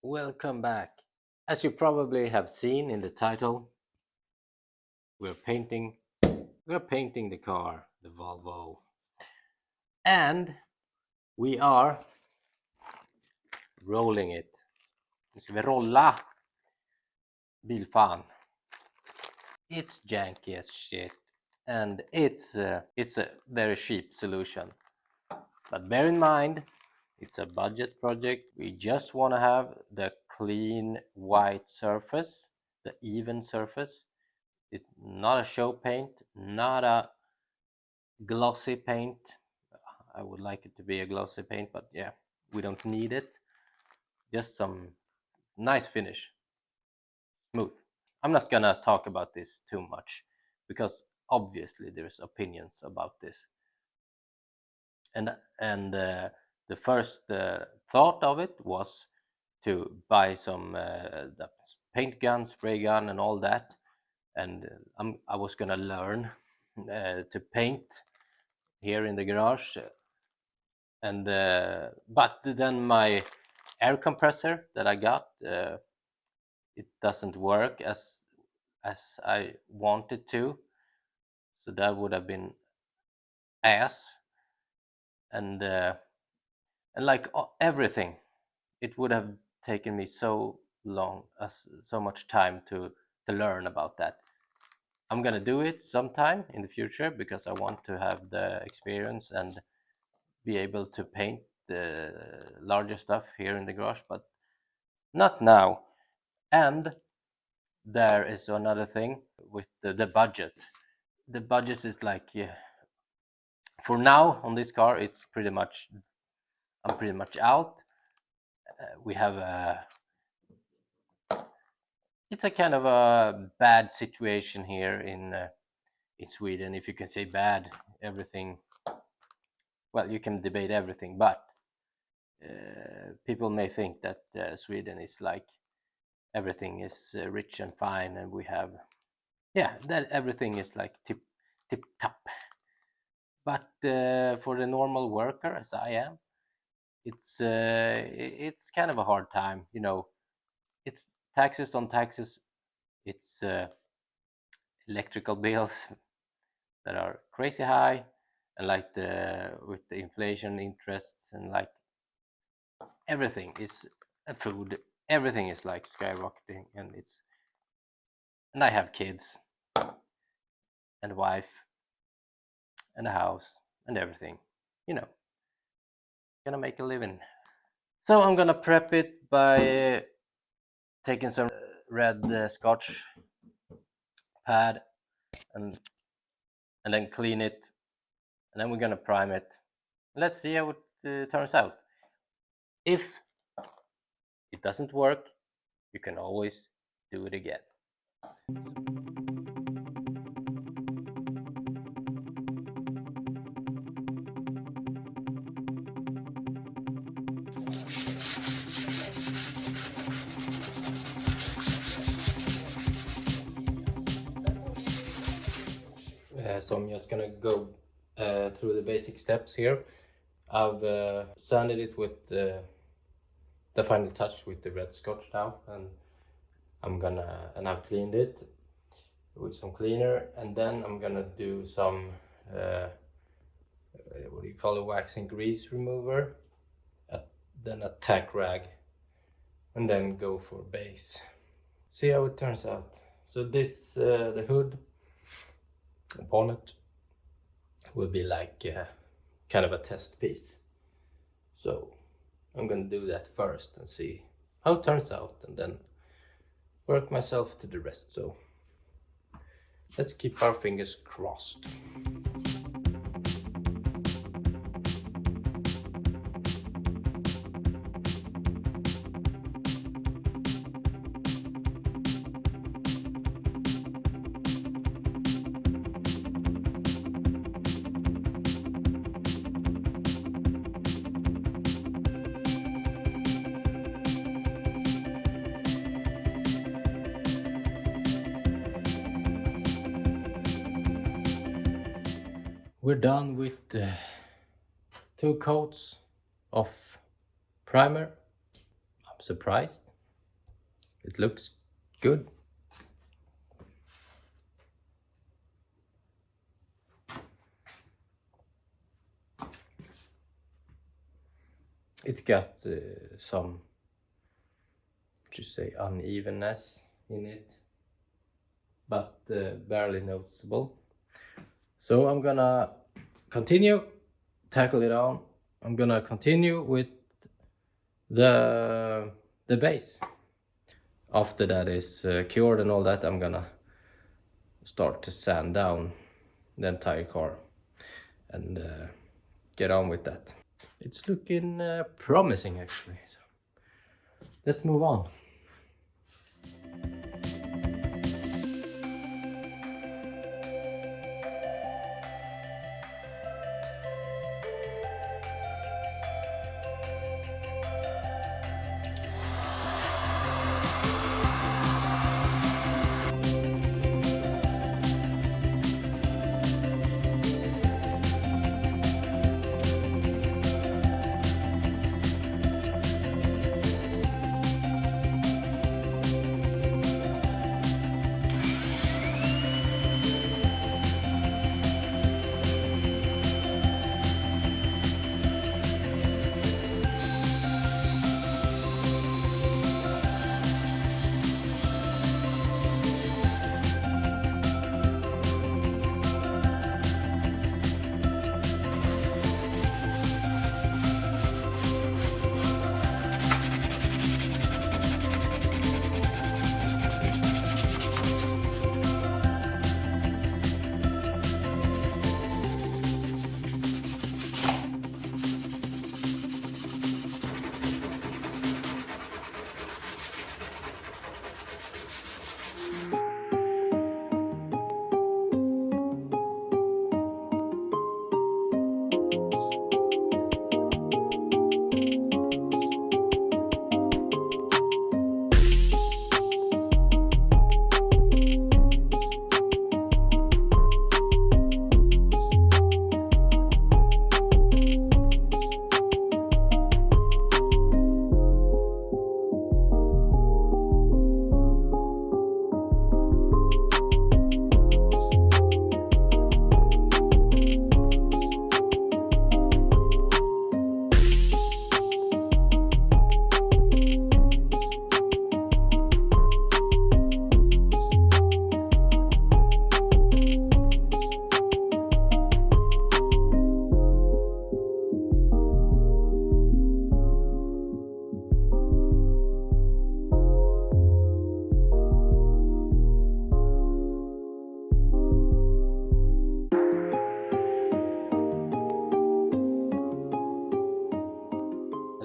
Welcome back. As you probably have seen in the title, we're painting we're painting the car, the Volvo. And we are rolling it. Nu ska vi rolla bilfan. It's janky as shit and it's a very cheap solution. But bear in mind, it's a budget project. We just want to have the clean white surface, the even surface. It's not a show paint, not a glossy paint. I would like it to be a glossy paint, but yeah, we don't need it. Just some nice finish, smooth. I'm not gonna talk about this too much because obviously there's opinions about this. And the first thought of it was to buy some the paint gun, spray gun, and all that. And I was gonna learn to paint here in the garage. And but then my air compressor that I got, it doesn't work as I wanted to, so that would have been ass. And like everything, it would have taken me so much time to learn about that. I'm gonna do it sometime in the future because I want to have the experience and be able to paint the larger stuff here in the garage, but not now. And there is another thing with the budget. The budget is like, yeah, for now on this car it's I'm pretty much out. We have it's a kind of a bad situation here in Sweden, if you can say bad. Everything, well, you can debate everything, but people may think that Sweden is like everything is rich and fine, and we have, yeah, that everything is like tip top. But for the normal worker as I am, it's kind of a hard time, you know. It's taxes on taxes. It's electrical bills that are crazy high, and like with the inflation, interests, and like everything is food. Everything is like skyrocketing, and I have kids and a wife and a house and everything, you know, gonna make a living. So I'm gonna prep it by taking some red Scotch pad and then clean it, and then we're gonna prime it. Let's see how it turns out. If it doesn't work, you can always do it again. So I'm just gonna go through the basic steps here. I've sanded it with the final touch with the red Scotch now, and I've cleaned it with some cleaner, and then I'm gonna do some what do you call it, wax and grease remover, then a tack rag, and then go for base. See how it turns out. So this the hood, the bonnet, will be like kind of a test piece. So I'm gonna do that first and see how it turns out, and then work myself to the rest. So let's keep our fingers crossed. We're done with 2 coats of primer. I'm surprised. It looks good. It got some, to say, unevenness in it, but barely noticeable. So I'm gonna continue, tackle it on. I'm gonna continue with the base. After that is cured and all that, I'm gonna start to sand down the entire car and get on with that. It's looking promising actually. So let's move on.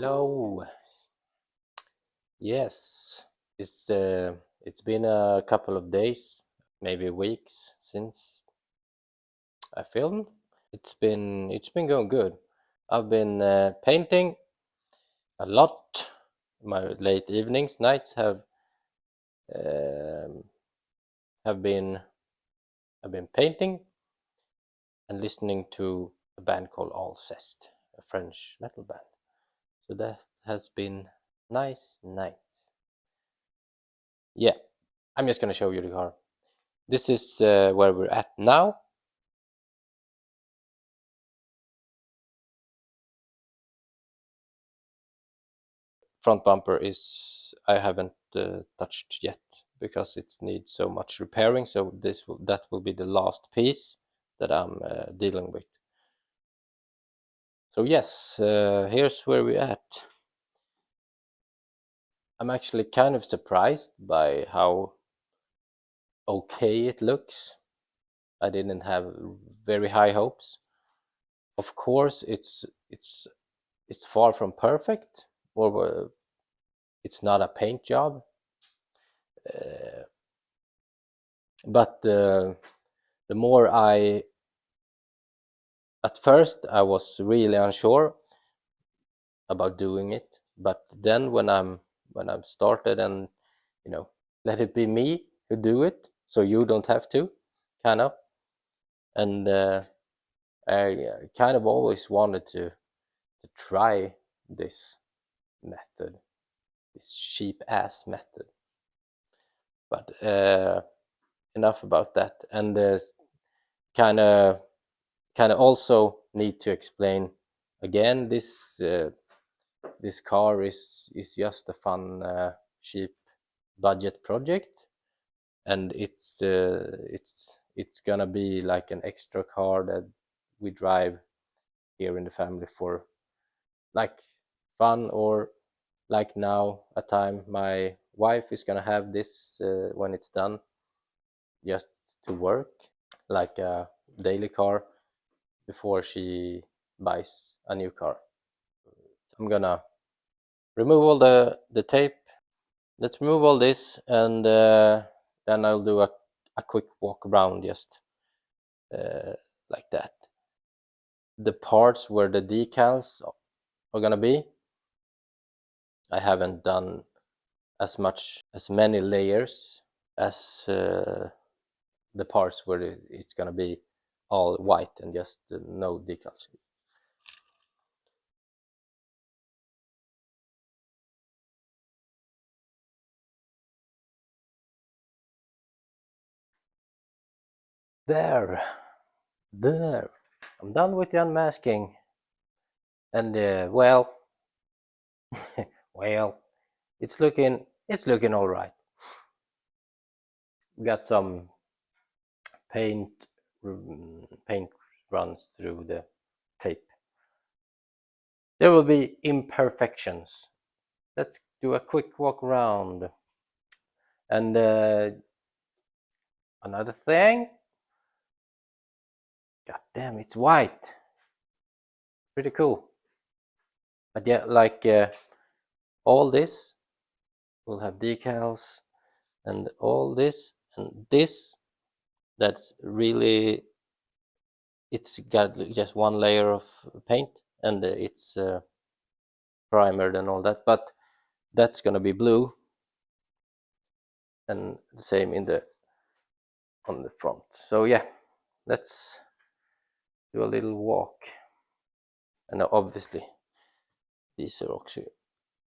Hello. Yes, it's been a couple of days, maybe weeks since I filmed. It's been going good. I've been painting a lot. My late evenings, nights um, have been I've been painting and listening to a band called Alcest, a French metal band. So that has been nice nights. Yeah, I'm just gonna show you the car. This is where we're at now. Front bumper is I haven't touched yet because it needs so much repairing. So that will be the last piece that I'm dealing with. So yes, here's where we're at. I'm actually kind of surprised by how okay it looks. I didn't have very high hopes. Of course, it's far from perfect, or it's not a paint job. But the more at first I was really unsure about doing it, but then when I've started and let it be me who do it, so you don't have to, kind of. And I kind of always wanted to try this method, this cheap ass method. But enough about that. And kind of also need to explain again, this car is just a fun, cheap budget project, and it's gonna be like an extra car that we drive here in the family for like fun, or like now a time my wife is gonna have this when it's done, just to work, like a daily car before she buys a new car. I'm gonna remove all the tape. Let's remove all this, and then I'll do a quick walk around, just like that. The parts where the decals are gonna be, I haven't done as many layers as the parts where it's gonna be all white and just no decals. There, I'm done with the unmasking, and well, well, it's looking all right. Got some paint runs through the tape. There will be imperfections. Let's do a quick walk around. And another thing, god damn, it's white. Pretty cool. But yeah, like all this will have decals, and all this and this, that's really, it's got just one layer of paint, and it's primered and all that, but that's gonna be blue, and the same on the front. So yeah, let's do a little walk. And obviously these are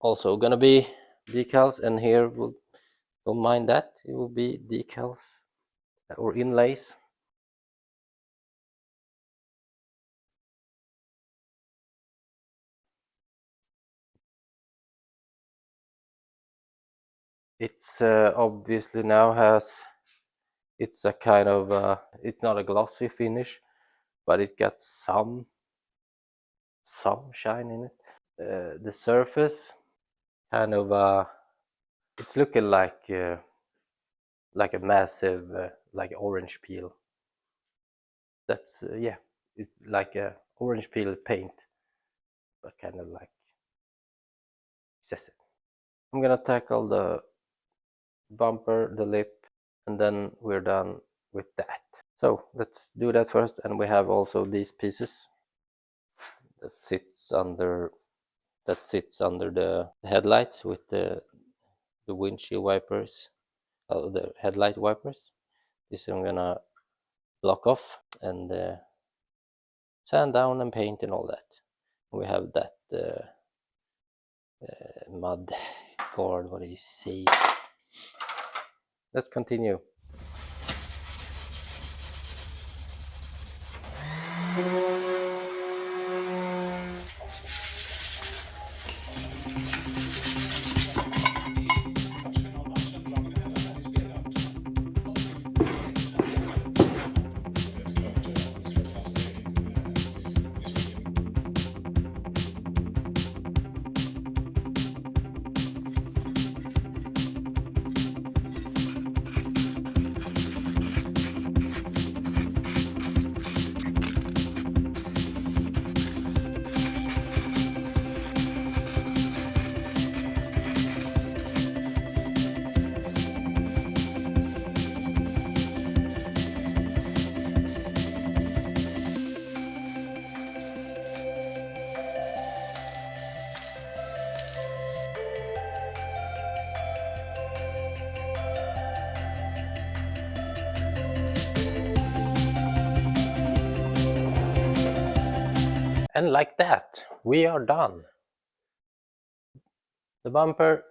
also gonna be decals, and here don't mind that, it will be decals or inlays. It's obviously now has, it's a kind of it's not a glossy finish, but it got some shine in it. The surface kind of it's looking like a massive like orange peel. That's yeah, it's like a orange peel paint, but kind of like excessive. I'm gonna tackle the bumper, the lip, and then we're done with that. So let's do that first. And we have also these pieces that sits under the headlights with the windshield wipers, the headlight wipers. This I'm gonna block off and sand down and paint and all that. We have that mud guard, what do you say? Let's continue. And like that, we are done. The bumper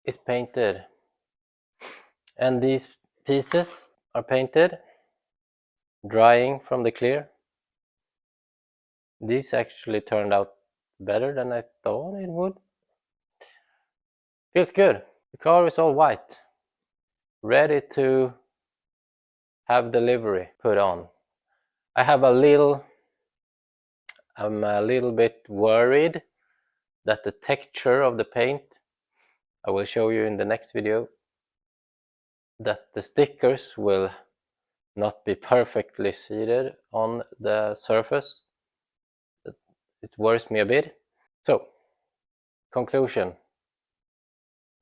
is painted. And these pieces are painted, drying from the clear. These actually turned out better than I thought it would. Feels good. The car is all white, ready to have delivery put on. I'm a little bit worried that the texture of the paint, I will show you in the next video, that the stickers will not be perfectly seated on the surface. It worries me a bit. So, conclusion.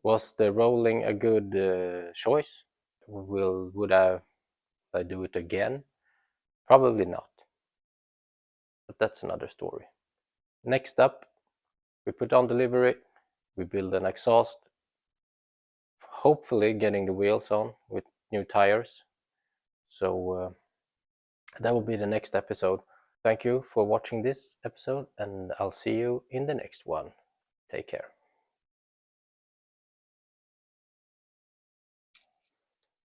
Was the rolling a good choice? Would I do it again? Probably not. But that's another story. Next up, we put on delivery, we build an exhaust, hopefully getting the wheels on with new tires. So that will be the next episode. Thank you for watching this episode, and I'll see you in the next one. Take care.